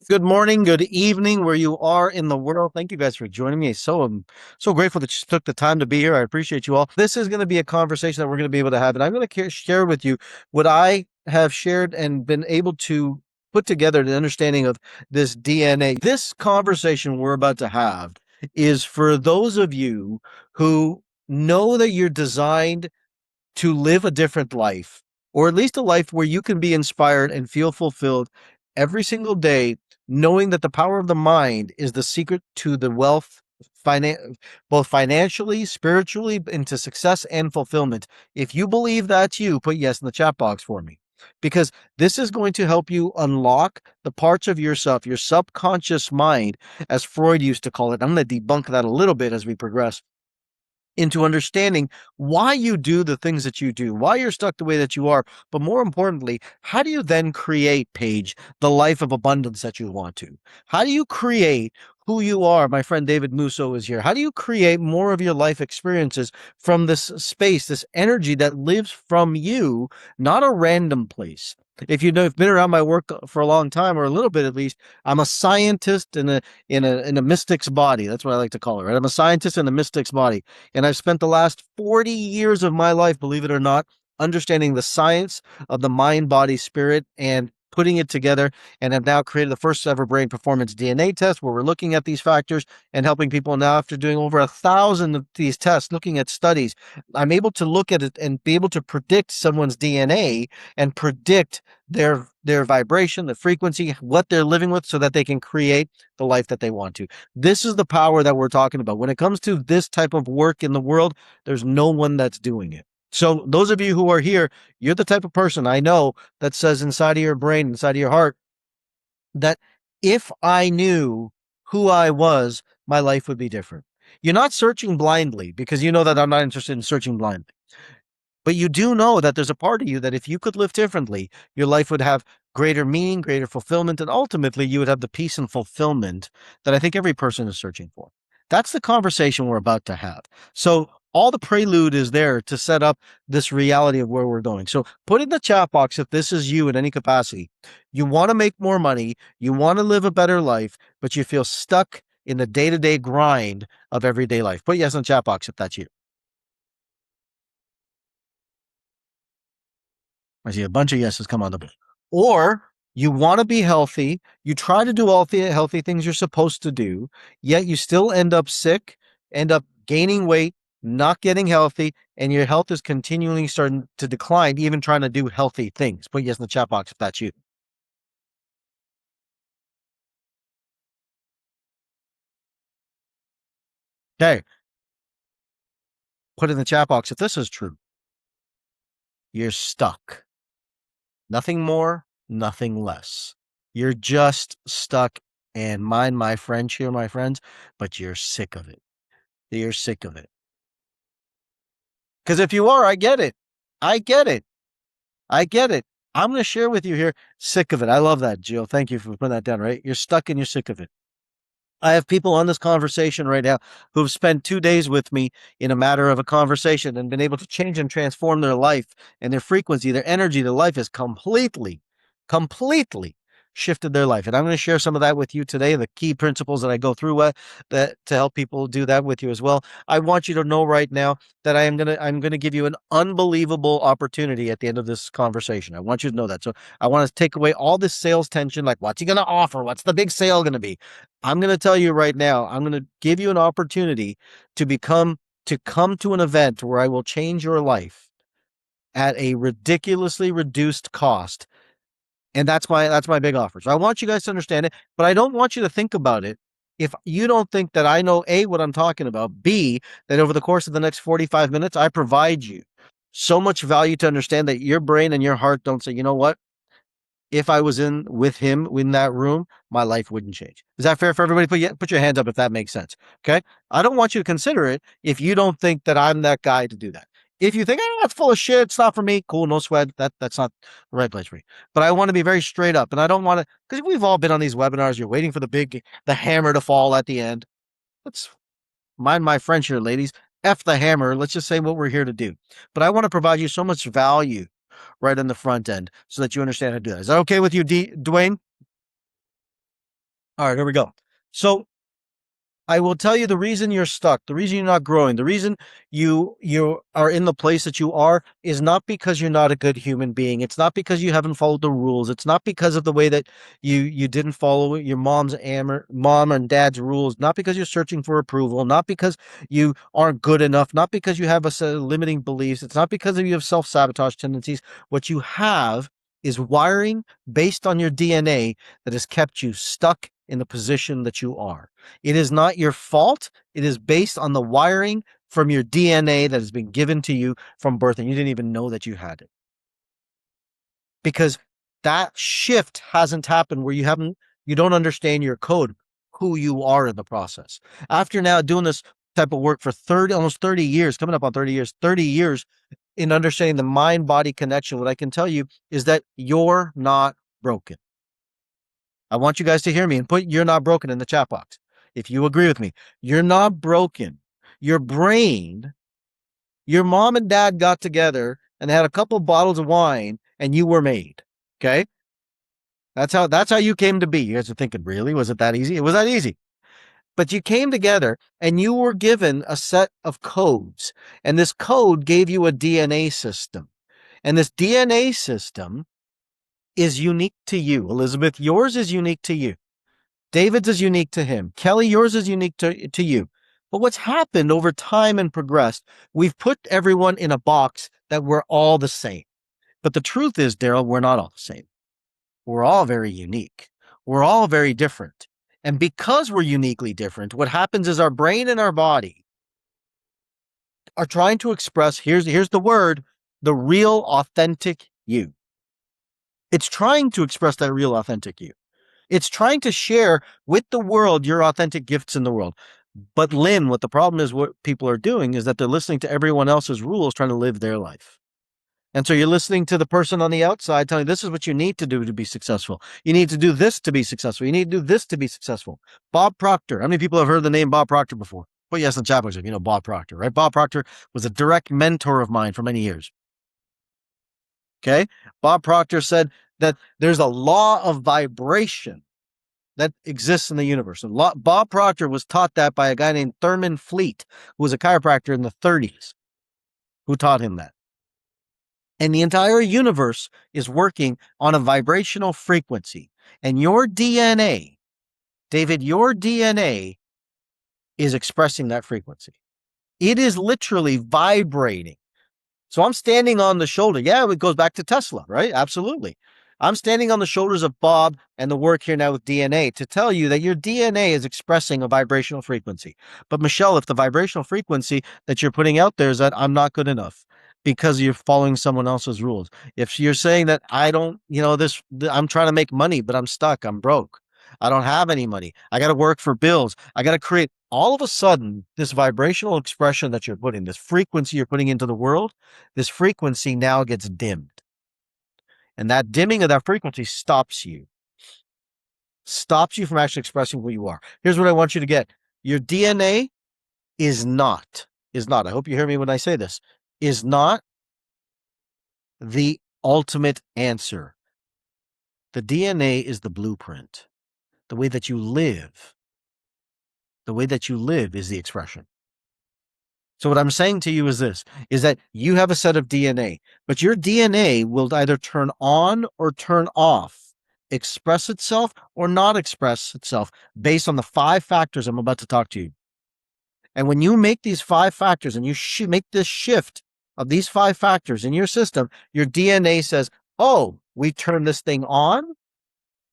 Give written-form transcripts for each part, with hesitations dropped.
Good morning, good evening, where you are in the world. Thank you guys for joining me. I'm so grateful that you took the time to be here. I appreciate you all. This is going to be a conversation that we're going to be able to have, and I'm going to share with you what I have shared and been able to put together the understanding of this DNA. This conversation we're about to have is for those of you who know that you're designed to live a different life, or at least a life where you can be inspired and feel fulfilled every single day, knowing that the power of the mind is the secret to the wealth, both financially, spiritually, into success and fulfillment. If you believe that's you, put yes in the chat box for me. Because this is going to help you unlock the parts of yourself, your subconscious mind, as Freud used to call it. I'm going to debunk that a little bit as we progress into understanding why you do the things that you do, why you're stuck the way that you are. But more importantly, how do you then create, Paige, the life of abundance that you want to? How do you create who you are? My friend David Musso is here. How do you create more of your life experiences from this space, this energy that lives from you, not a random place? If you know, have been around my work for a long time, or a little bit at least, I'm a scientist in a mystic's body. That's what I like to call it, right? I'm a scientist in a mystic's body. And I've spent the last 40 years of my life, believe it or not, understanding the science of the mind, body, spirit, and putting it together. And have now created the first ever brain performance DNA test where we're looking at these factors and helping people. Now, after doing over 1,000 of these tests, looking at studies, I'm able to look at it and be able to predict someone's DNA and predict their vibration, the frequency, what they're living with, so that they can create the life that they want to. This is the power that we're talking about. When it comes to this type of work in the world, there's no one that's doing it. So those of you who are here, you're the type of person I know that says inside of your brain, inside of your heart, that if I knew who I was, my life would be different. You're not searching blindly, because you know that I'm not interested in searching blindly. But you do know that there's a part of you that if you could live differently, your life would have greater meaning, greater fulfillment, and ultimately you would have the peace and fulfillment that I think every person is searching for. That's the conversation we're about to have. So all the prelude is there to set up this reality of where we're going. So put in the chat box if this is you in any capacity. You want to make more money, you want to live a better life, but you feel stuck in the day-to-day grind of everyday life. Put yes in the chat box if that's you. I see a bunch of yeses come on the board. Or you want to be healthy, you try to do all the healthy things you're supposed to do, yet you still end up sick, end up gaining weight, not getting healthy, and your health is continually starting to decline, even trying to do healthy things. Put yes in the chat box if that's you. Okay. Put in the chat box if this is true. You're stuck. Nothing more, nothing less. You're just stuck. And mind my French here, my friends, but you're sick of it. You're sick of it. Because if you are, I get it. I get it. I get it. I'm going to share with you here, sick of it. I love that, Jill. Thank you for putting that down, right? You're stuck and you're sick of it. I have people on this conversation right now who've spent 2 days with me in a matter of a conversation and been able to change and transform their life and their frequency, their energy, their life is completely shifted their life. And I'm going to share some of that with you today, the key principles that I go through that to help people do that with you as well. I want you to know right now that I'm going to give you an unbelievable opportunity at the end of this conversation. I want you to know that. So I want to take away all this sales tension, like what's he going to offer? What's the big sale going to be? I'm going to tell you right now, I'm going to give you an opportunity to come to an event where I will change your life at a ridiculously reduced cost. And that's my big offer. So I want you guys to understand it, but I don't want you to think about it if you don't think that I know A, what I'm talking about, B, that over the course of the next 45 minutes, I provide you so much value to understand that your brain and your heart don't say, you know what? If I was in with him in that room, my life wouldn't change. Is that fair for everybody? Put your hands up if that makes sense. Okay. I don't want you to consider it if you don't think that I'm that guy to do that. If you think, that's full of shit, it's not for me, cool, no sweat. That's not the right place for you. But I want to be very straight up, and I don't want to, because we've all been on these webinars. You're waiting for the hammer to fall at the end. Let's mind my French here, ladies. F the hammer. Let's just say what we're here to do. But I want to provide you so much value right on the front end so that you understand how to do that. Is that okay with you, Dwayne? All right, here we go. So I will tell you the reason you're stuck, the reason you're not growing, the reason you are in the place that you are is not because you're not a good human being. It's not because you haven't followed the rules. It's not because of the way that you didn't follow your mom and dad's rules. Not because you're searching for approval. Not because you aren't good enough. Not because you have a set of limiting beliefs. It's not because you have self-sabotage tendencies. What you have is wiring based on your DNA that has kept you stuck in the position that you are. It is not your fault. It is based on the wiring from your DNA that has been given to you from birth, and you didn't even know that you had it. Because that shift hasn't happened where you don't understand your code, who you are in the process. After now doing this type of work for almost 30 years, coming up on 30 years in understanding the mind-body connection, what I can tell you is that you're not broken. I want you guys to hear me and put "you're not broken" in the chat box. If you agree with me, you're not broken. Your brain, your mom and dad got together and had a couple bottles of wine and you were made. Okay. That's how you came to be. You guys are thinking, really? Was it that easy? It was that easy. But you came together and you were given a set of codes. And this code gave you a DNA system. And this DNA system is unique to you. Elizabeth, yours is unique to you. David's is unique to him. Kelly, yours is unique to you. But what's happened over time and progressed, we've put everyone in a box that we're all the same. But the truth is, Daryl, we're not all the same. We're all very unique. We're all very different. And because we're uniquely different, what happens is our brain and our body are trying to express, here's the word, the real authentic you. It's trying to express that real authentic you. It's trying to share with the world your authentic gifts in the world. But Lynn, what the problem is, what people are doing is that they're listening to everyone else's rules, trying to live their life. And so you're listening to the person on the outside telling you this is what you need to do to be successful. You need to do this to be successful. You need to do this to be successful. Bob Proctor. How many people have heard the name Bob Proctor before? Well, yes, in the chat box, you know Bob Proctor, right? Bob Proctor was a direct mentor of mine for many years. Okay. Bob Proctor said that there's a law of vibration that exists in the universe. And Bob Proctor was taught that by a guy named Thurman Fleet, who was a chiropractor in the 30s, who taught him that. And the entire universe is working on a vibrational frequency. And your DNA, David, your DNA is expressing that frequency. It is literally vibrating. So I'm standing on the shoulder. Yeah, it goes back to Tesla, right? Absolutely. I'm standing on the shoulders of Bob and the work here now with DNA to tell you that your DNA is expressing a vibrational frequency. But Michelle, if the vibrational frequency that you're putting out there is that I'm not good enough because you're following someone else's rules. If you're saying that I don't, I'm trying to make money, but I'm stuck, I'm broke. I don't have any money. I got to work for bills. I got to create all of a sudden this vibrational expression that you're putting, this frequency you're putting into the world, this frequency now gets dimmed. And that dimming of that frequency stops you from actually expressing who you are. Here's what I want you to get. Your DNA is not, I hope you hear me when I say this, is not the ultimate answer. The DNA is the blueprint. The way that you live is the expression. So what I'm saying to you is this, is that you have a set of DNA, but your DNA will either turn on or turn off, express itself or not express itself based on the 5 factors I'm about to talk to you. And when you make these 5 factors and you make this shift of these 5 factors in your system, your DNA says, oh, we turn this thing on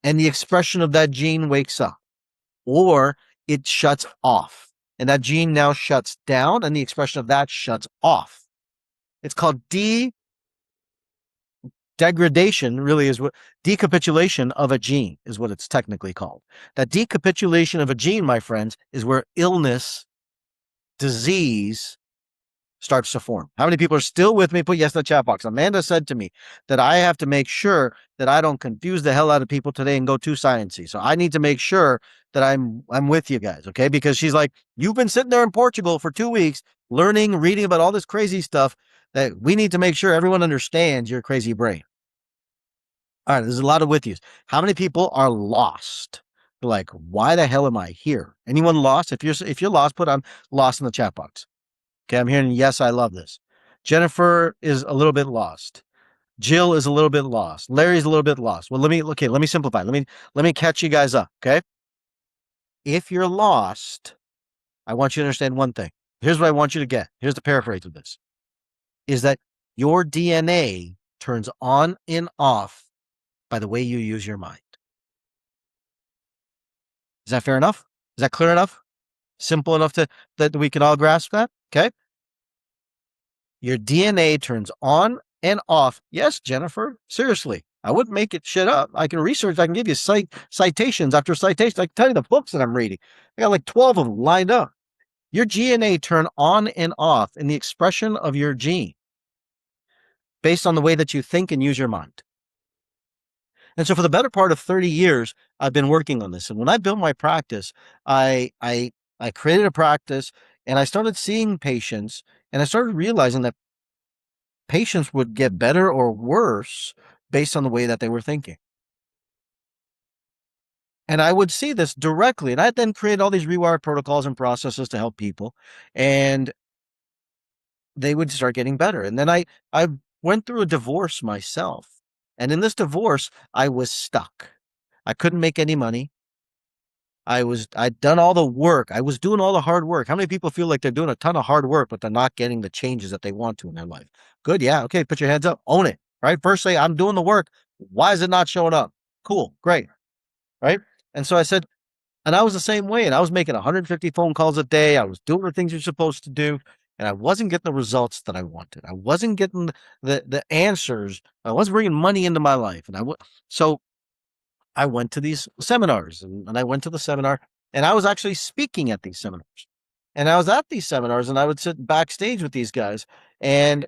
and the expression of that gene wakes up, or it shuts off. And that gene now shuts down and the expression of that shuts off. It's called degradation, really is what decapitulation of a gene is what it's technically called. That decapitulation of a gene, my friends, is where illness, disease starts to form. How many people are still with me? Put yes in the chat box. Amanda said to me that I have to make sure that I don't confuse the hell out of people today and go too sciencey. So I need to make sure that I'm with you guys, okay? Because she's like, you've been sitting there in Portugal for 2 weeks, learning, reading about all this crazy stuff that we need to make sure everyone understands your crazy brain. All right, there's a lot of with yous. How many people are lost? like, why the hell am I here? Anyone lost? If you're lost, put I'm lost in the chat box. Okay, I'm hearing yes, I love this. Jennifer is a little bit lost. Jill is a little bit lost. Larry's a little bit lost. Well, let me simplify. Let me catch you guys up, okay? If you're lost, I want you to understand one thing. Here's what I want you to get. Here's the paraphrase of this. Is that your DNA turns on and off by the way you use your mind. Is that fair enough? Is that clear enough? Simple enough that we can all grasp that? Okay. Your DNA turns on and off. Yes, Jennifer. Seriously. I wouldn't make it shit up. I can research. I can give you citations after citations. I can tell you the books that I'm reading. I got like 12 of them lined up. Your DNA turn on and off in the expression of your gene based on the way that you think and use your mind. And so for the better part of 30 years, I've been working on this. And when I built my practice, I created a practice and I started seeing patients and I started realizing that patients would get better or worse based on the way that they were thinking. And I would see this directly. And I then created all these rewire protocols and processes to help people. And they would start getting better. And then I went through a divorce myself. And in this divorce, I was stuck. I couldn't make any money. I'd done all the work. I was doing all the hard work. How many people feel like they're doing a ton of hard work, but they're not getting the changes that they want to in their life? Good. Yeah. Okay. Put your hands up. Own it. Right. First say, I'm doing the work. Why is it not showing up? Cool. Great. Right. And so I said, and I was the same way. And I was making 150 phone calls a day. I was doing the things you're supposed to do. And I wasn't getting the results that I wanted. I wasn't getting the answers. I wasn't bringing money into my life. And so I went to these seminars and I went to the seminar and I was actually speaking at these seminars. And I was at these seminars and I would sit backstage with these guys and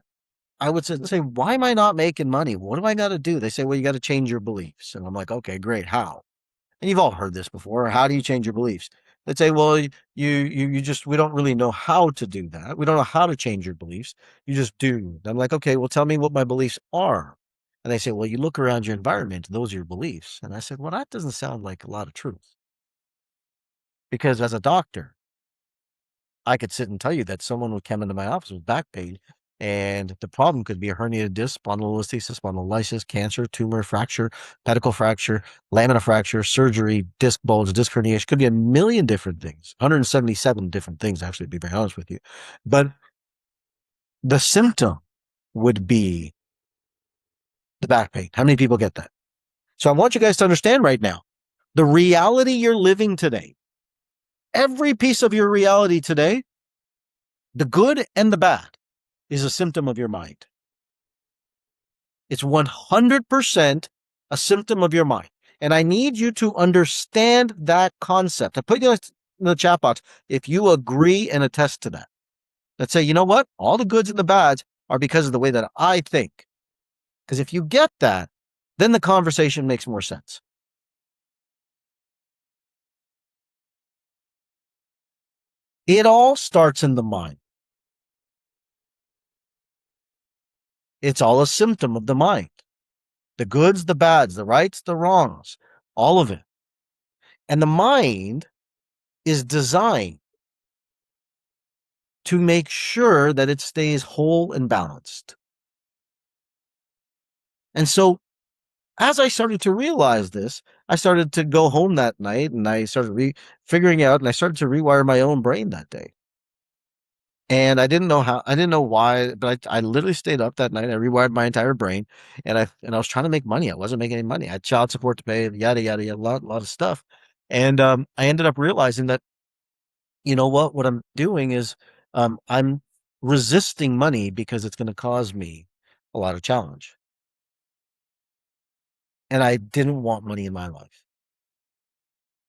I would say, why am I not making money? What do I got to do? They say, well, you got to change your beliefs. And I'm like, okay, great. How? And you've all heard this before. How do you change your beliefs? They'd say, well, you just, we don't really know how to do that. We don't know how to change your beliefs. You just do. And I'm like, okay, well, tell me what my beliefs are. And they say, well, you look around your environment, those are your beliefs. And I said, well, that doesn't sound like a lot of truth. Because as a doctor, I could sit and tell you that someone would come into my office with back pain, and the problem could be a herniated disc, spondylolisthesis, spondylolysis, cancer, tumor, fracture, pedicle fracture, lamina fracture, surgery, disc bulge, disc herniation. Could be a million different things, 177 different things, actually, to be very honest with you. But the symptom would be the back pain. How many people get that? So I want you guys to understand right now, the reality you're living today, every piece of your reality today, the good and the bad, is a symptom of your mind. It's 100% a symptom of your mind. And I need you to understand that concept. I put you in the chat box if you agree and attest to that. Let's say, you know what? All the goods and the bads are because of the way that I think. Because if you get that, then the conversation makes more sense. It all starts in the mind. It's all a symptom of the mind. The goods, the bads, the rights, the wrongs, all of it. And the mind is designed to make sure that it stays whole and balanced. And so as I started to realize this, I started to go home that night and I started figuring out and I started to rewire my own brain that day. And I didn't know how, I didn't know why, but I literally stayed up that night. I rewired my entire brain and I was trying to make money. I wasn't making any money. I had child support to pay, yada, yada, yada, a lot of stuff. And I ended up realizing that, you know what I'm doing is I'm resisting money because it's going to cause me a lot of challenge. And I didn't want money in my life.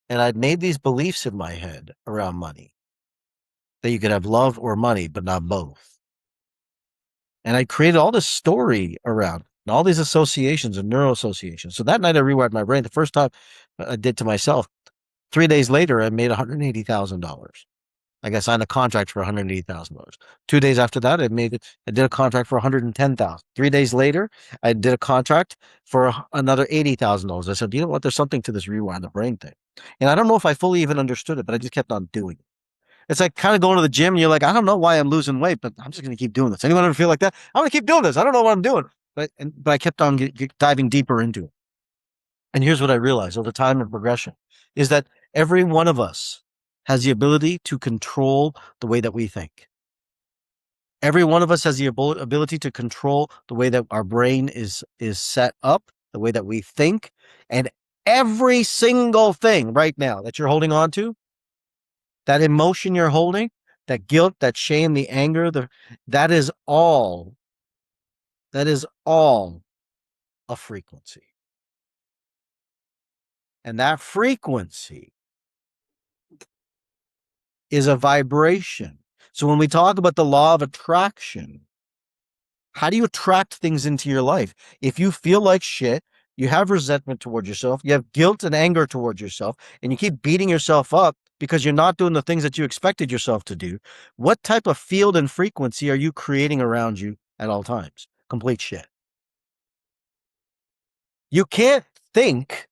And I'd made these beliefs in my head around money, that you could have love or money, but not both. And I created all this story around and all these associations and neuro associations. So that night I rewired my brain. The first time I did to myself, 3 days later, I made $180,000. Like I signed a contract for $180,000. 2 days after that, I did a contract for $110,000. 3 days later, I did a contract for another $80,000. I said, you know what? There's something to this rewind the brain thing. And I don't know if I fully even understood it, but I just kept on doing it. It's like kind of going to the gym and you're like, I don't know why I'm losing weight, but I'm just going to keep doing this. Anyone ever feel like that? I'm going to keep doing this. I don't know what I'm doing. But I kept on diving deeper into it. And here's what I realized over time and progression is that every one of us has the ability to control the way that we think. Every one of us has the ability to control the way that our brain is set up, the way that we think, and every single thing right now that you're holding on to, that emotion you're holding, that guilt, that shame, the anger, that is all a frequency. And that frequency is a vibration. So when we talk about the law of attraction, how do you attract things into your life? If you feel like shit, you have resentment towards yourself, you have guilt and anger towards yourself, and you keep beating yourself up because you're not doing the things that you expected yourself to do, what type of field and frequency are you creating around you at all times? Complete shit. You can't think,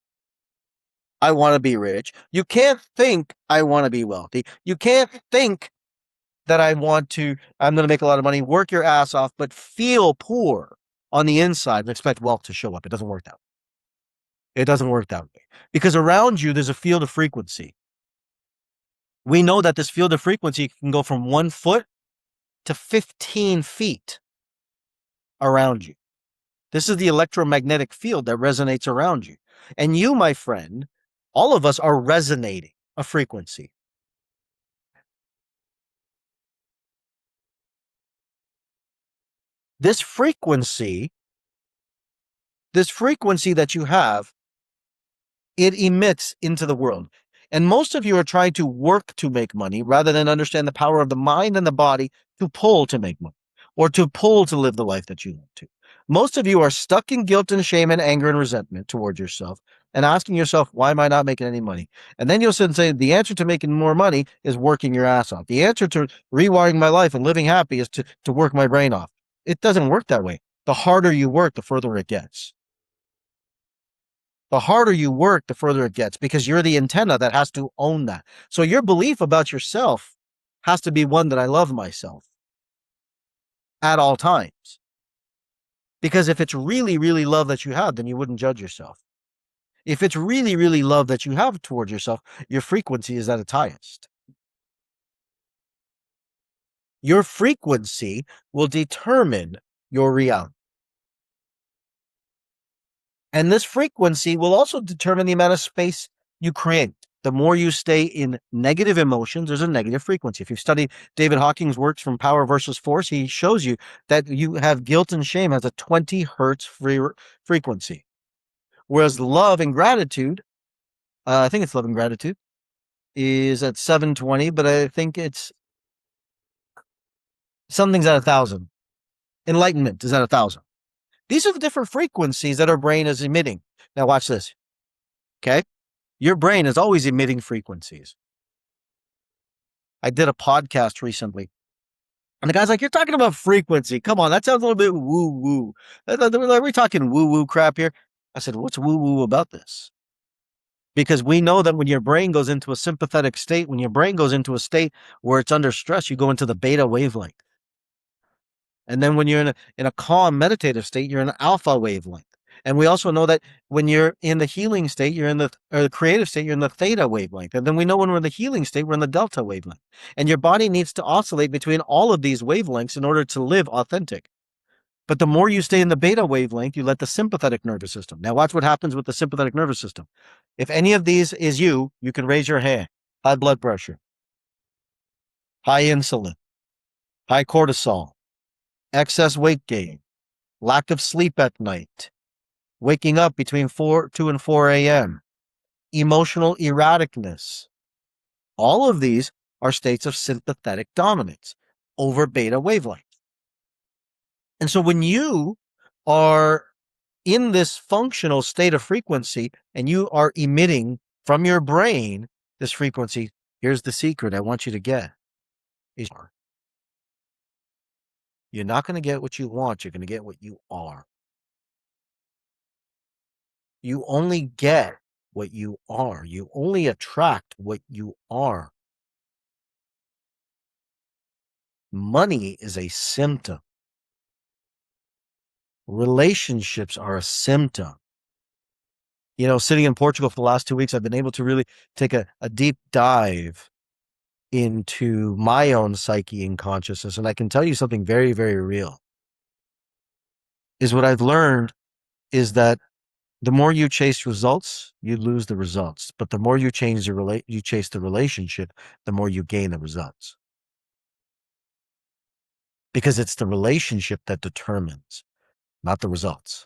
I want to be rich. You can't think, I want to be wealthy. You can't think that I'm going to make a lot of money, work your ass off, but feel poor on the inside and expect wealth to show up. It doesn't work that way. It doesn't work that way. Because around you, there's a field of frequency. We know that this field of frequency can go from 1 foot to 15 feet around you. This is the electromagnetic field that resonates around you. And you, my friend, all of us are resonating a frequency. This frequency that you have, it emits into the world. And most of you are trying to work to make money rather than understand the power of the mind and the body to pull to make money or to pull to live the life that you want to. Most of you are stuck in guilt and shame and anger and resentment towards yourself and asking yourself, why am I not making any money? And then you'll sit and say, the answer to making more money is working your ass off. The answer to rewiring my life and living happy is to work my brain off. It doesn't work that way. The harder you work, the further it gets. The harder you work, the further it gets because you're the antenna that has to own that. So your belief about yourself has to be one that I love myself at all times. Because if it's really, really love that you have, then you wouldn't judge yourself. If it's really, really love that you have towards yourself, your frequency is at its highest. Your frequency will determine your reality. And this frequency will also determine the amount of space you create. The more you stay in negative emotions, there's a negative frequency. If you've studied David Hawking's works from Power versus Force, he shows you that you have guilt and shame has a 20 hertz frequency. Whereas love and gratitude, I think it's love and gratitude, is at 720, but I think it's something's at 1,000. Enlightenment is at 1,000. These are the different frequencies that our brain is emitting. Now watch this. Okay? Your brain is always emitting frequencies. I did a podcast recently. And the guy's like, you're talking about frequency. Come on, that sounds a little bit woo-woo. Are we talking woo-woo crap here? I said, what's woo-woo about this? Because we know that when your brain goes into a sympathetic state, when your brain goes into a state where it's under stress, you go into the beta wavelength. And then when you're in a calm meditative state, you're in an alpha wavelength. And we also know that when you're in the healing state, you're in the creative state, you're in the theta wavelength. And then we know when we're in the healing state, we're in the delta wavelength. And your body needs to oscillate between all of these wavelengths in order to live authentic. But the more you stay in the beta wavelength, you let the sympathetic nervous system. Now watch what happens with the sympathetic nervous system. If any of these is you can raise your hand. High blood pressure, high insulin, high cortisol, excess weight gain, lack of sleep at night, waking up between 2 and 4 a.m., emotional erraticness. All of these are states of sympathetic dominance over beta wavelength. And so when you are in this functional state of frequency and you are emitting from your brain this frequency, here's the secret I want you to get. is you're not going to get what you want. You're going to get what you are. You only get what you are. You only attract what you are. Money is a symptom. Relationships are a symptom. You know, sitting in Portugal for the last 2 weeks, I've been able to really take a deep dive into my own psyche and consciousness. And I can tell you something very, very real. Is what I've learned is that the more you chase results, you lose the results. But the more you chase the relationship, the more you gain the results. Because it's the relationship that determines, not the results.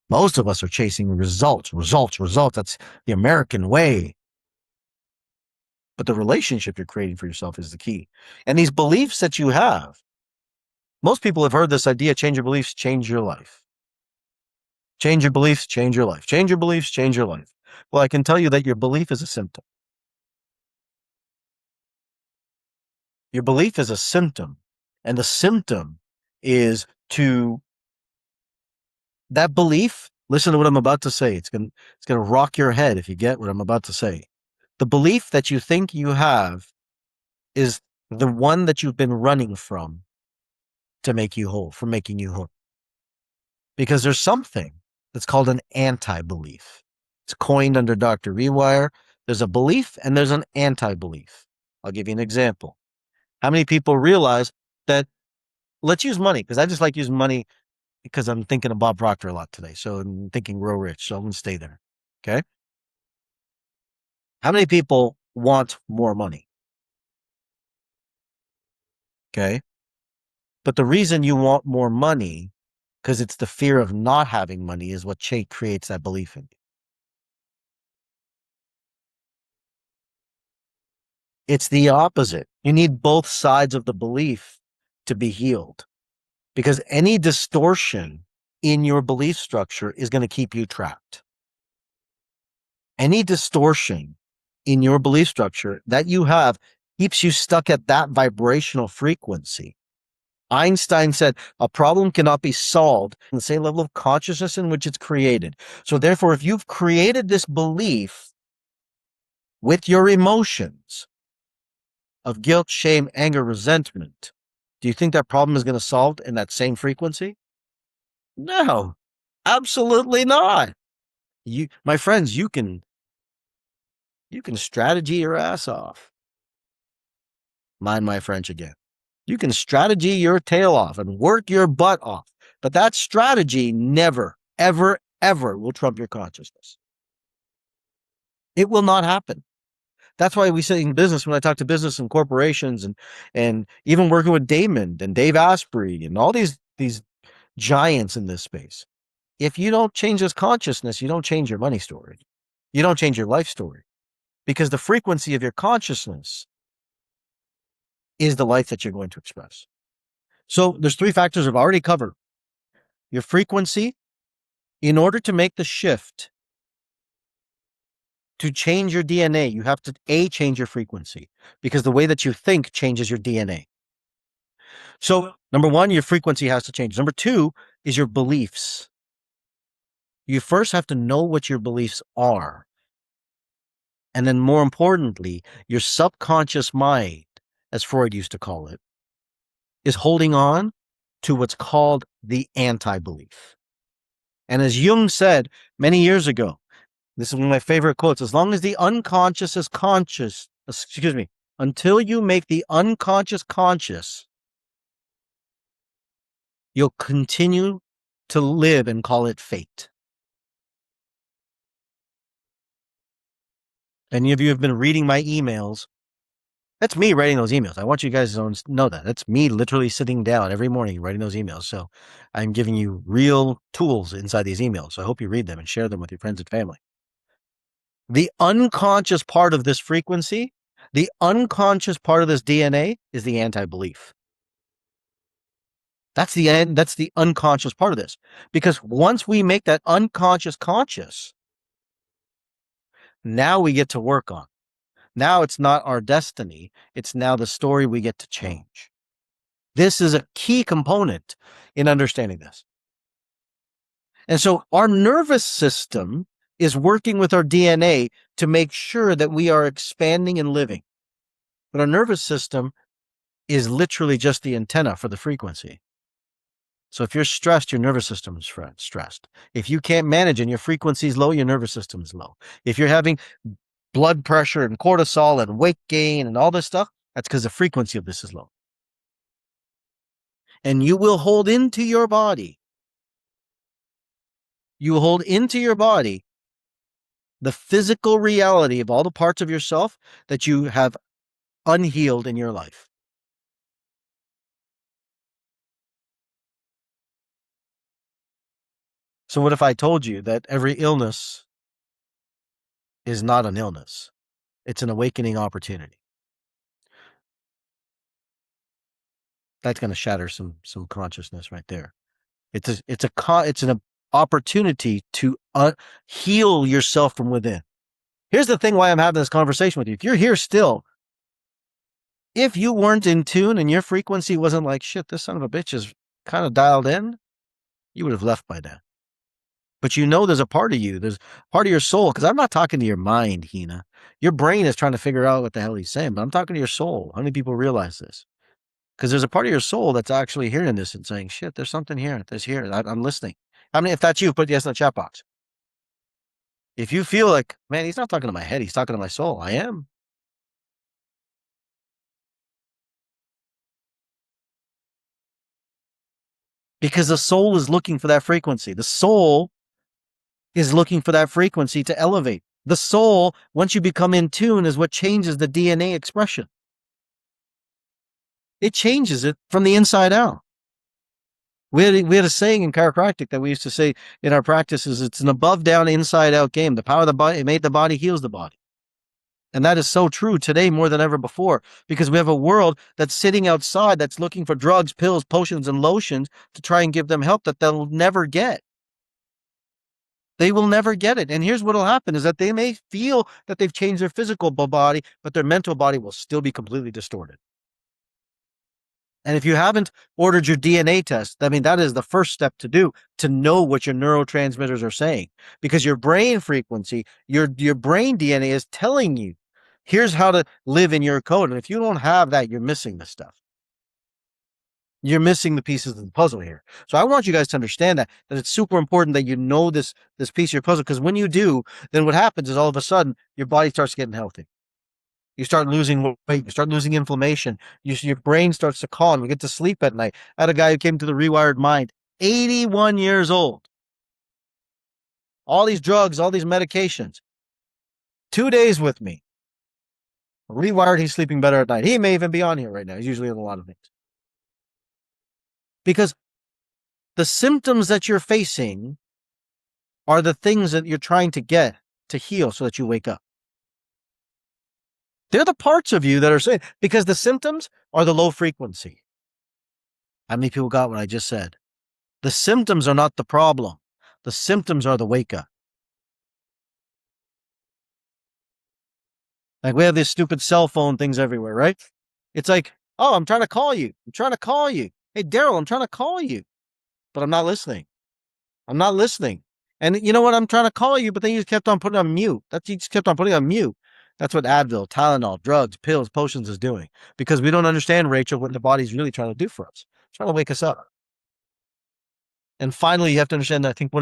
Most of us are chasing results. That's the American way. But the relationship you're creating for yourself is the key. And these beliefs that you have, most people have heard this idea, change your beliefs, change your life. Change your beliefs, change your life. Change your beliefs, change your life. Well, I can tell you that your belief is a symptom. Your belief is a symptom. And the symptom is that belief. Listen to what I'm about to say. It's going to rock your head if you get what I'm about to say. The belief that you think you have is the one that you've been running from to make you whole, from making you whole. Because there's something that's called an anti-belief. It's coined under Dr. Rewire. There's a belief and there's an anti-belief. I'll give you an example. How many people realize that, let's use money, because I just like using money because I'm thinking of Bob Proctor a lot today. So I'm thinking real rich. So I'm going to stay there. Okay. How many people want more money? Okay. But the reason you want more money, because it's the fear of not having money, is what creates that belief in you. It's the opposite. You need both sides of the belief to be healed, because any distortion in your belief structure is going to keep you trapped. Any distortion in your belief structure that you have keeps you stuck at that vibrational frequency. Einstein said a problem cannot be solved in the same level of consciousness in which it's created. So therefore, if you've created this belief with your emotions of guilt, shame, anger, resentment, do you think that problem is going to solve in that same frequency? No, absolutely not. My friends, you can strategy your ass off. Mind my French again. You can strategy your tail off and work your butt off. But that strategy never, ever, ever will trump your consciousness. It will not happen. That's why we say in business, when I talk to business and corporations and even working with Damon and Dave Asprey and all these giants in this space, if you don't change this consciousness, you don't change your money story. You don't change your life story, because the frequency of your consciousness is the life that you're going to express. So there's 3 factors I've already covered. Your frequency, in order to make the shift, to change your DNA, you have to change your frequency, because the way that you think changes your DNA. So number 1, your frequency has to change. Number 2 is your beliefs. You first have to know what your beliefs are. And then more importantly, your subconscious mind, as Freud used to call it, is holding on to what's called the anti-belief. And as Jung said many years ago, this is one of my favorite quotes, as long as the unconscious is conscious, until you make the unconscious conscious, you'll continue to live and call it fate. Any of you have been reading my emails, that's me writing those emails. I want you guys to know that. That's me literally sitting down every morning writing those emails. So I'm giving you real tools inside these emails. So I hope you read them and share them with your friends and family. The unconscious part of this frequency, the unconscious part of this DNA is the anti-belief. That's the unconscious part of this. Because once we make that unconscious conscious, now we get to work on. Now it's not our destiny. It's now the story we get to change. This is a key component in understanding this. And so our nervous system is working with our DNA to make sure that we are expanding and living. But our nervous system is literally just the antenna for the frequency. So if you're stressed, your nervous system is stressed. If you can't manage and your frequency is low, your nervous system is low. If you're having blood pressure and cortisol and weight gain and all this stuff, that's because the frequency of this is low. And you will hold into your body. You will hold into your body the physical reality of all the parts of yourself that you have unhealed in your life. So what if I told you that every illness is not an illness? It's an awakening opportunity. That's going to shatter some consciousness right there. It's an opportunity to heal yourself from within. Here's the thing why I'm having this conversation with you. If you're here still, if you weren't in tune and your frequency wasn't like, shit, this son of a bitch is kind of dialed in, you would have left by now. But you know there's a part of you, there's part of your soul, because I'm not talking to your mind, Hina. Your brain is trying to figure out what the hell he's saying, but I'm talking to your soul. How many people realize this? Because there's a part of your soul that's actually hearing this and saying, shit, there's something here. There's here. I'm listening. I mean, if that's you, put yes in the chat box. If you feel like, man, he's not talking to my head, he's talking to my soul. I am. Because the soul is looking for that frequency. The soul is looking for that frequency to elevate. The soul, once you become in tune, is what changes the DNA expression. It changes it from the inside out. We had a saying in chiropractic that we used to say in our practices, it's an above down, inside out game. The power of the body, it made the body, heals the body. And that is so true today more than ever before, because we have a world that's sitting outside that's looking for drugs, pills, potions, and lotions to try and give them help that they'll never get. They will never get it. And here's what will happen is that they may feel that they've changed their physical body, but their mental body will still be completely distorted. And if you haven't ordered your DNA test, I mean, that is the first step to do to know what your neurotransmitters are saying, because your brain frequency, your brain DNA is telling you, here's how to live in your code. And if you don't have that, you're missing this stuff. You're missing the pieces of the puzzle here. So I want you guys to understand that it's super important that you know this piece of your puzzle, because when you do, then what happens is all of a sudden your body starts getting healthy. You start losing weight. You start losing inflammation. Your brain starts to calm. You get to sleep at night. I had a guy who came to the Rewired Mind, 81 years old. All these drugs, all these medications. 2 days with me. Rewired, he's sleeping better at night. He may even be on here right now. He's usually in a lot of things. Because the symptoms that you're facing are the things that you're trying to get to heal so that you wake up. They're the parts of you that are saying, because the symptoms are the low frequency. How many people got what I just said? The symptoms are not the problem. The symptoms are the wake up. Like we have these stupid cell phone things everywhere, right? It's like, oh, I'm trying to call you. I'm trying to call you. Hey, Daryl, I'm trying to call you, but I'm not listening. I'm not listening. And you know what? I'm trying to call you, but then you just kept on putting on mute. You just kept on putting on mute. That's what Advil, Tylenol, drugs, pills, potions is doing, because we don't understand, Rachel, what the body's really trying to do for us. It's trying to wake us up. And finally, you have to understand that I think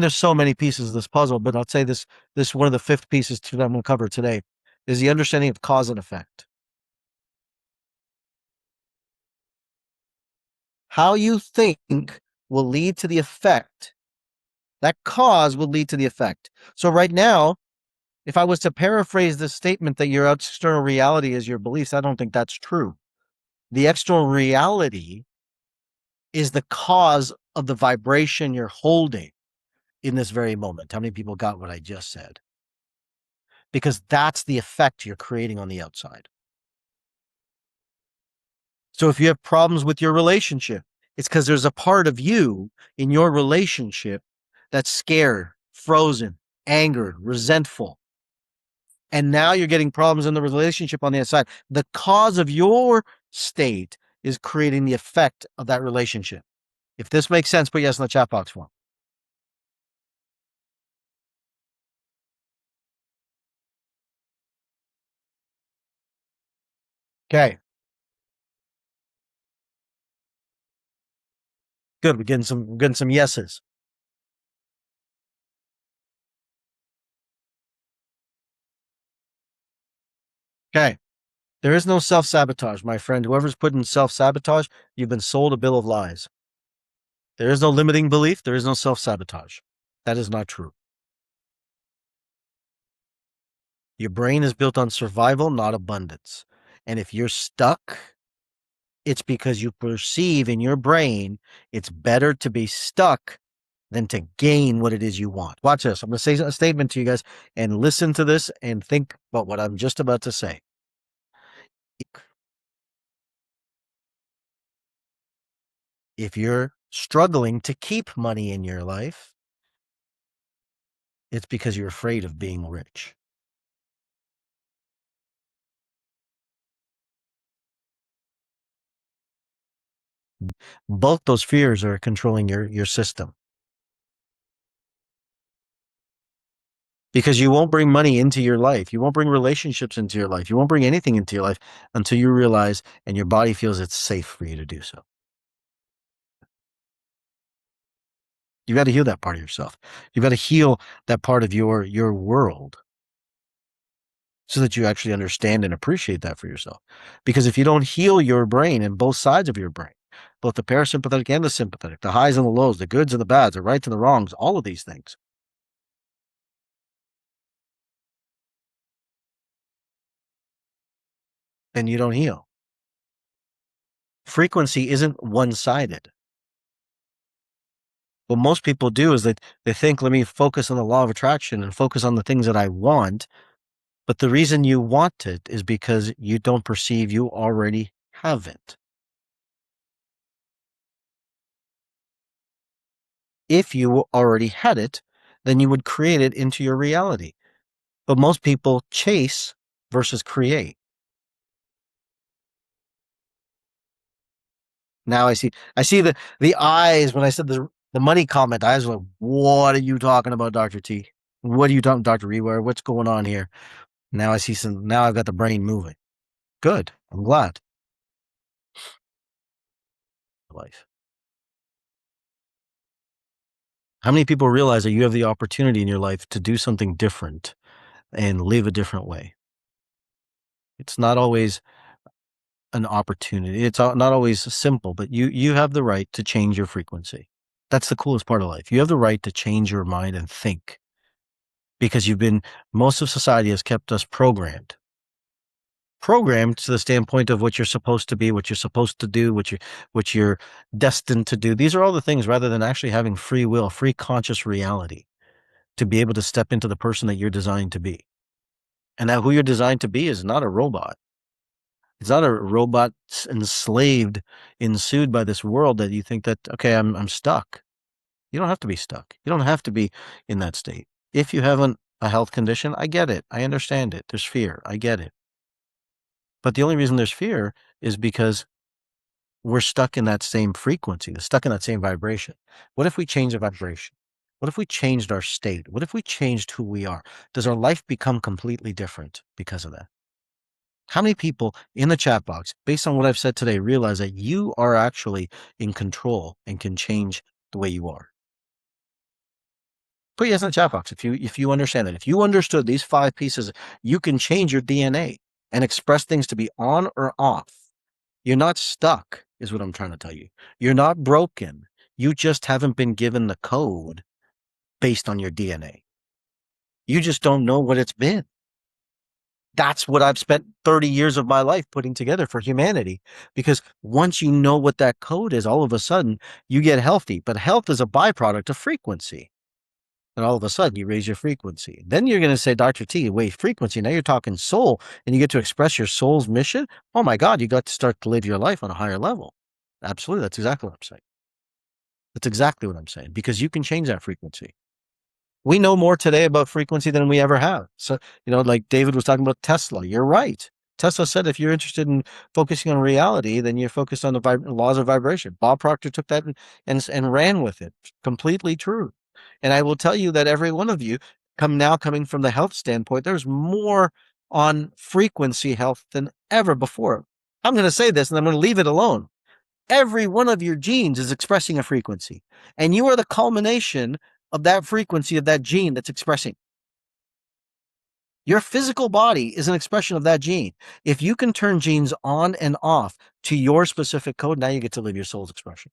there's so many pieces of this puzzle, but I'll say this one of the fifth pieces that I'm going to cover today is the understanding of cause and effect. How you think will lead to the effect. That cause will lead to the effect. So right now, if I was to paraphrase the statement that your external reality is your beliefs, I don't think that's true. The external reality is the cause of the vibration you're holding in this very moment. How many people got what I just said? Because that's the effect you're creating on the outside. So if you have problems with your relationship, it's because there's a part of you in your relationship that's scared, frozen, angered, resentful. And now you're getting problems in the relationship on the inside. The cause of your state is creating the effect of that relationship. If this makes sense, put yes in the chat box for me. Okay. Good. We're getting some yeses. Okay. There is no self-sabotage, my friend. Whoever's putting self-sabotage, you've been sold a bill of lies. There is no limiting belief. There is no self-sabotage. That is not true. Your brain is built on survival, not abundance. And if you're stuck, it's because you perceive in your brain it's better to be stuck than to gain what it is you want. Watch this. I'm going to say a statement to you guys and listen to this and think about what I'm just about to say. If you're struggling to keep money in your life, it's because you're afraid of being rich. Both those fears are controlling your system. Because you won't bring money into your life. You won't bring relationships into your life. You won't bring anything into your life until you realize and your body feels it's safe for you to do so. You got to heal that part of yourself. You got to heal that part of your world so that you actually understand and appreciate that for yourself. Because if you don't heal your brain and both sides of your brain, both the parasympathetic and the sympathetic, the highs and the lows, the goods and the bads, the rights and the wrongs, all of these things, then you don't heal. Frequency isn't one-sided. What most people do is that they think, let me focus on the law of attraction and focus on the things that I want. But the reason you want it is because you don't perceive you already have it. If you already had it, then you would create it into your reality. But most people chase versus create. Now I see the eyes when I said the money comment. Eyes were like, what are you talking about, Dr. T? What are you talking, Dr. Rewire? What's going on here? Now I see now I've got the brain moving. Good. I'm glad. Life. How many people realize that you have the opportunity in your life to do something different and live a different way? It's not always an opportunity. It's not always simple, but you have the right to change your frequency. That's the coolest part of life. You have the right to change your mind and think because most of society has kept us programmed to the standpoint of what you're supposed to be, what you're supposed to do, what you're destined to do. These are all the things rather than actually having free will, free conscious reality to be able to step into the person that you're designed to be. And that who you're designed to be is not a robot. It's not a robot enslaved, ensued by this world that you think that, okay, I'm stuck. You don't have to be stuck. You don't have to be in that state. If you have a health condition, I get it. I understand it. There's fear. I get it. But the only reason there's fear is because we're stuck in that same frequency, stuck in that same vibration. What if we change the vibration? What if we changed our state? What if we changed who we are? Does our life become completely different because of that? How many people in the chat box, based on what I've said today, realize that you are actually in control and can change the way you are? Put yes in the chat box if you understand that. If you understood these 5 pieces, you can change your DNA and express things to be on or off. You're not stuck, is what I'm trying to tell you. You're not broken. You just haven't been given the code based on your DNA. You just don't know what it's been. That's what I've spent 30 years of my life putting together for humanity. Because once you know what that code is, all of a sudden you get healthy. But health is a byproduct of frequency. And all of a sudden you raise your frequency. Then you're going to say, Dr. T, wait, frequency. Now you're talking soul and you get to express your soul's mission. Oh my God, you got to start to live your life on a higher level. Absolutely. That's exactly what I'm saying. That's exactly what I'm saying. Because you can change that frequency. We know more today about frequency than we ever have. So, like David was talking about Tesla, you're right. Tesla said if you're interested in focusing on reality, then you're focused on the laws of vibration. Bob Proctor took that and ran with it. Completely true. And I will tell you that every one of you coming from the health standpoint, there's more on frequency health than ever before. I'm going to say this and I'm going to leave it alone. Every one of your genes is expressing a frequency, and you are the culmination of that frequency of that gene that's expressing. Your physical body is an expression of that gene. If you can turn genes on and off to your specific code, now you get to live your soul's expression.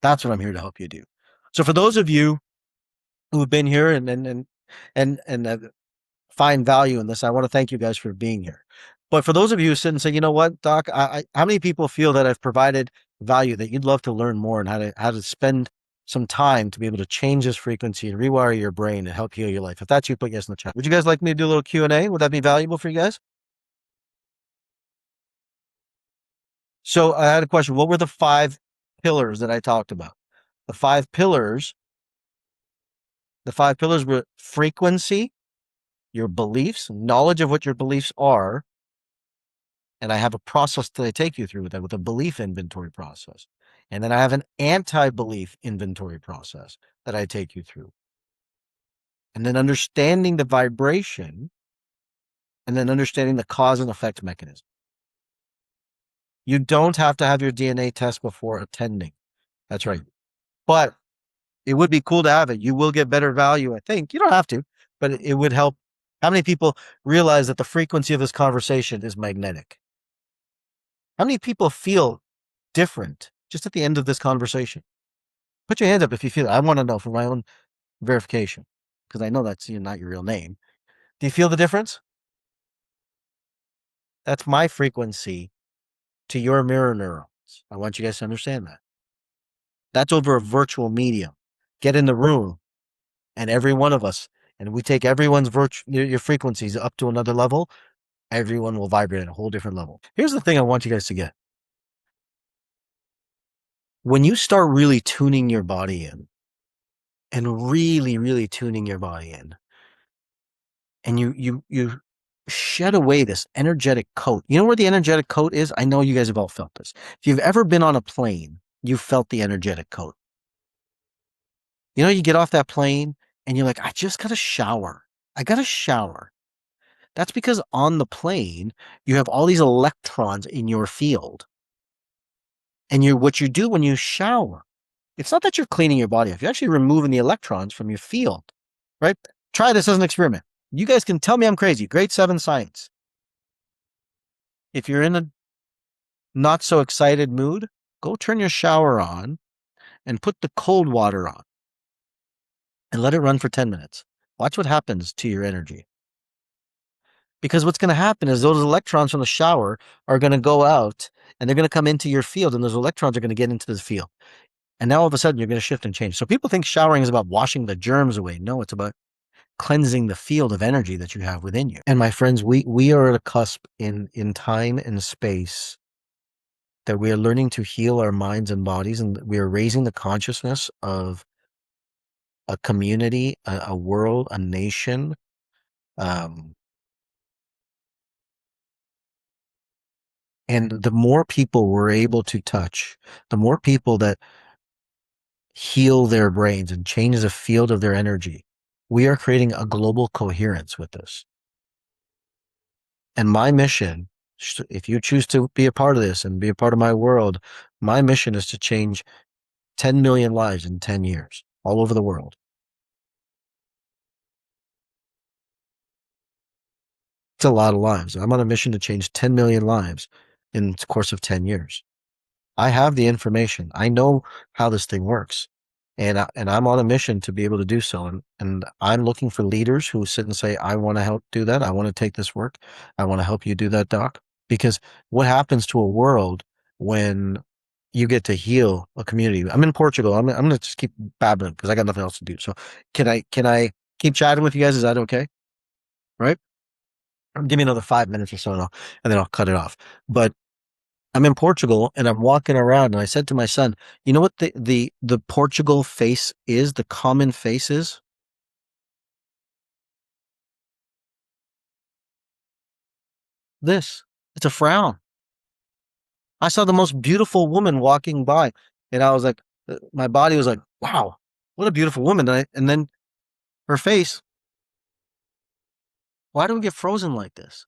That's what I'm here to help you do. So for those of you who have been here and find value in this, I want to thank you guys for being here. But for those of you who sit and say, you know what, Doc, how many people feel that I've provided value that you'd love to learn more and how to spend some time to be able to change this frequency and rewire your brain and help heal your life? If that's you, put yes in the chat. Would you guys like me to do a little Q&A? Would that be valuable for you guys? So I had a question. What were the 5 pillars that I talked about? The 5 pillars, were frequency, your beliefs, knowledge of what your beliefs are, and I have a process that I take you through with that, with a belief inventory process. And then I have an anti-belief inventory process that I take you through. And then understanding the vibration, and then understanding the cause and effect mechanism. You don't have to have your DNA test before attending. That's right. But it would be cool to have it. You will get better value, I think. You don't have to, but it would help. How many people realize that the frequency of this conversation is magnetic? How many people feel different just at the end of this conversation? Put your hands up if you feel it. I want to know for my own verification, because I know that's not your real name. Do you feel the difference? That's my frequency to your mirror neurons. I want you guys to understand that. That's over a virtual medium. Get in the room, and every one of us, and we take everyone's your frequencies up to another level. Everyone will vibrate at a whole different level. Here's the thing I want you guys to get. When you start really tuning your body in, and really, really tuning your body in, and you shed away this energetic coat. You know where the energetic coat is? I know you guys have all felt this. If you've ever been on a plane, you've felt the energetic coat. You get off that plane and you're like, I just got a shower. I got a shower. That's because on the plane, you have all these electrons in your field. And what you do when you shower, it's not that you're cleaning your body off. You're actually removing the electrons from your field, right? Try this as an experiment. You guys can tell me I'm crazy. Grade 7 science. If you're in a not so excited mood, go turn your shower on and put the cold water on and let it run for 10 minutes. Watch what happens to your energy. Because what's going to happen is those electrons from the shower are going to go out and they're going to come into your field, and those electrons are going to get into the field. And now all of a sudden you're going to shift and change. So people think showering is about washing the germs away. No, it's about cleansing the field of energy that you have within you. And my friends, we are at a cusp in time and space that we are learning to heal our minds and bodies, and we are raising the consciousness of a community, a world, a nation. And the more people we're able to touch, the more people that heal their brains and change the field of their energy, we are creating a global coherence with this. And my mission, if you choose to be a part of this and be a part of my world, my mission is to change 10 million lives in 10 years all over the world. It's a lot of lives. I'm on a mission to change 10 million lives in the course of 10 years. I have the information. I know how this thing works. And I'm on a mission to be able to do so. And I'm looking for leaders who sit and say, I want to help do that. I want to take this work. I want to help you do that, Doc. Because what happens to a world when you get to heal a community? I'm in Portugal. I'm going to just keep babbling because I got nothing else to do. So can I keep chatting with you guys? Is that okay? Right? Give me another 5 minutes or so and then I'll cut it off. But I'm in Portugal and I'm walking around and I said to my son, you know what the Portugal face is, the common face is? This. It's a frown. I saw the most beautiful woman walking by and I was like, my body was like, wow, what a beautiful woman. And then her face, why do we get frozen like this?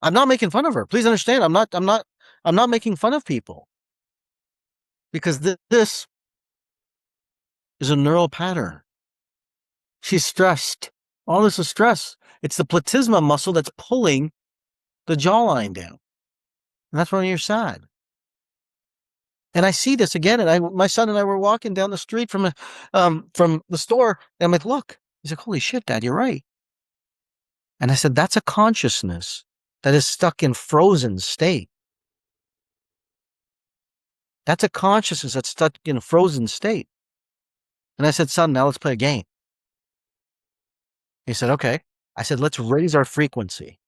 I'm not making fun of her. Please understand. I'm not making fun of people because this is a neural pattern. She's stressed. All this is stress. It's the platysma muscle that's pulling the jawline down. And that's when you're sad. And I see this again. And my son and I were walking down the street from the store. And I'm like, look, he's like, holy shit, Dad, you're right. And I said, that's a consciousness that is stuck in frozen state. That's a consciousness that's stuck in a frozen state. And I said, son, now let's play a game. He said, okay. I said, let's raise our frequency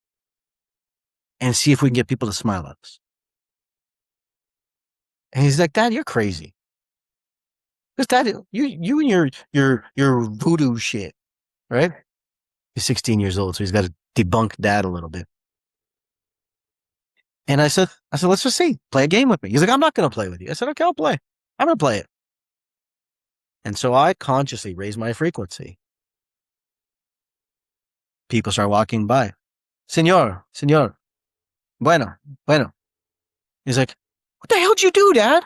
and see if we can get people to smile at us. And he's like, Dad, you're crazy. Because Dad, you and your voodoo shit, right? He's 16 years old, so he's got to debunk Dad a little bit. And I said, let's just see, play a game with me. He's like, I'm not going to play with you. I said, okay, I'll play. I'm going to play it. And so I consciously raised my frequency. People start walking by. Senor, bueno. He's like, what the hell did you do, Dad?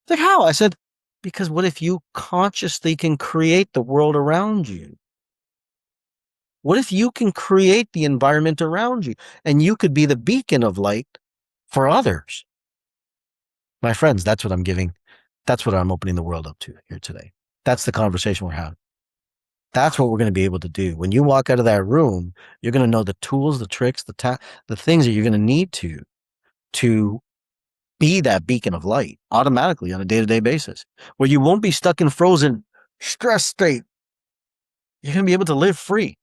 He's like, how? I said, because what if you consciously can create the world around you? What if you can create the environment around you and you could be the beacon of light for others? My friends, that's what I'm giving. That's what I'm opening the world up to here today. That's the conversation we're having. That's what we're going to be able to do. When you walk out of that room, you're going to know the tools, the tricks, the things that you're going to need to be that beacon of light automatically on a day-to-day basis, where you won't be stuck in frozen stress state. You're going to be able to live free,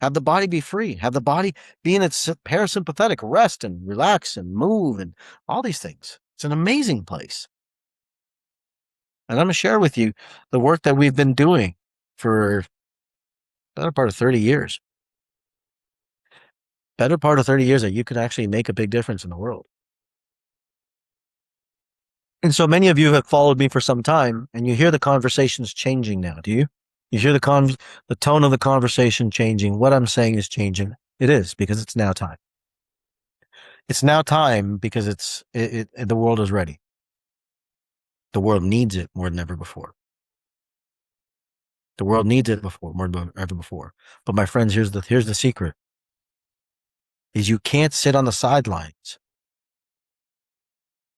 have the body be free, have the body be in its parasympathetic rest and relax and move and all these things. It's an amazing place. And I'm going to share with you the work that we've been doing for better part of 30 years. Better part of 30 years that you could actually make a big difference in the world. And so many of you have followed me for some time and you hear the conversations changing now, do you? You hear the tone of the conversation changing. What I'm saying is changing. It is, because it's now time. It's now time because the world is ready. The world needs it more than ever before. The world needs it more than ever before. But my friends, here's the secret. Is you can't sit on the sidelines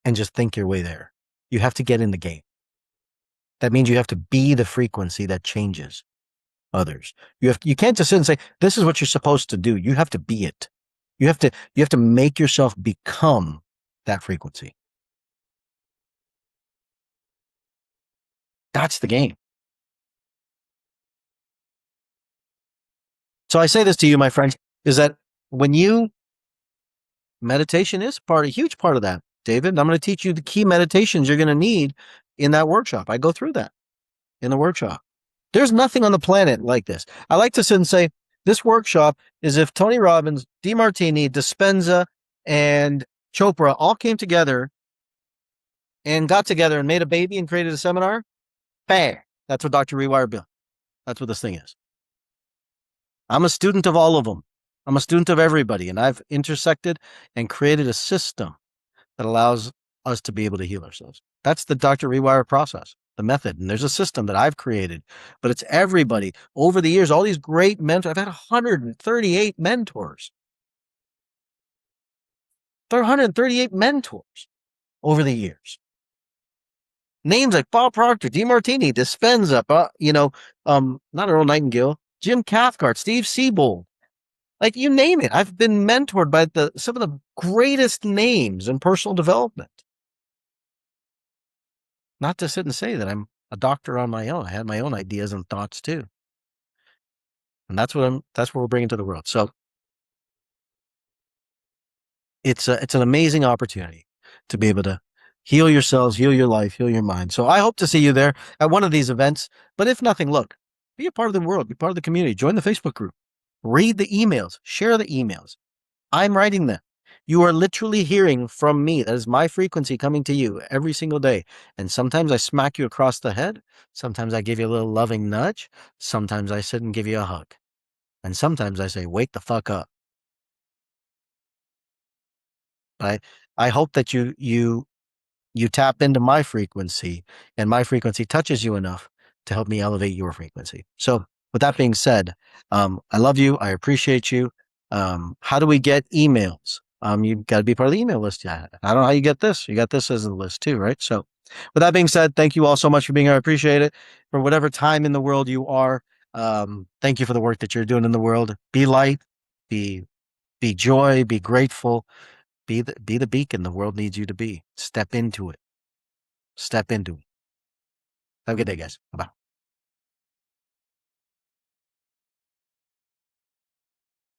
and just think your way there. You have to get in the game. That means you have to be the frequency that changes others. You can't just sit and say, this is what you're supposed to do. You have to be it. You have to make yourself become that frequency. That's the game. So I say this to you, my friend, is that meditation is a huge part of that, David. I'm going to teach you the key meditations you're going to need in that workshop. I go through that in the workshop. There's nothing on the planet like this. I like to sit and say, this workshop is if Tony Robbins, DeMartini, Dispenza, and Chopra all came together and got together and made a baby and created a seminar. Bang. That's what Dr. Rewire built. That's what this thing is. I'm a student of all of them. I'm a student of everybody, and I've intersected and created a system that allows us to be able to heal ourselves. That's the Dr. Rewire process, the method. And there's a system that I've created, but it's everybody over the years, all these great mentors. I've had 138 mentors. There are 138 mentors over the years. Names like Bob Proctor, DeMartini, Dispenza, not Earl Nightingale, Jim Cathcart, Steve Siebold. Like, you name it. I've been mentored by some of the greatest names in personal development. Not to sit and say that I'm a doctor on my own. I had my own ideas and thoughts too. And that's what we're bringing to the world. So it's an amazing opportunity to be able to heal yourselves, heal your life, heal your mind. So I hope to see you there at one of these events. But if nothing, look, be a part of the world, be part of the community, join the Facebook group, read the emails, share the emails. I'm writing them. You are literally hearing from me. That is my frequency coming to you every single day. And sometimes I smack you across the head. Sometimes I give you a little loving nudge. Sometimes I sit and give you a hug. And sometimes I say, wake the fuck up. I hope that you tap into my frequency and my frequency touches you enough to help me elevate your frequency. So with that being said, I love you. I appreciate you. How do we get emails? You've got to be part of the email list. Yeah. I don't know how you get this. You got this as a list too, right? So with that being said, thank you all so much for being here. I appreciate it. For whatever time in the world you are, thank you for the work that you're doing in the world. Be light, be, be joy, be grateful, be the beacon the world needs you to be. Step into it. Step into it. Have a good day, guys. Bye bye.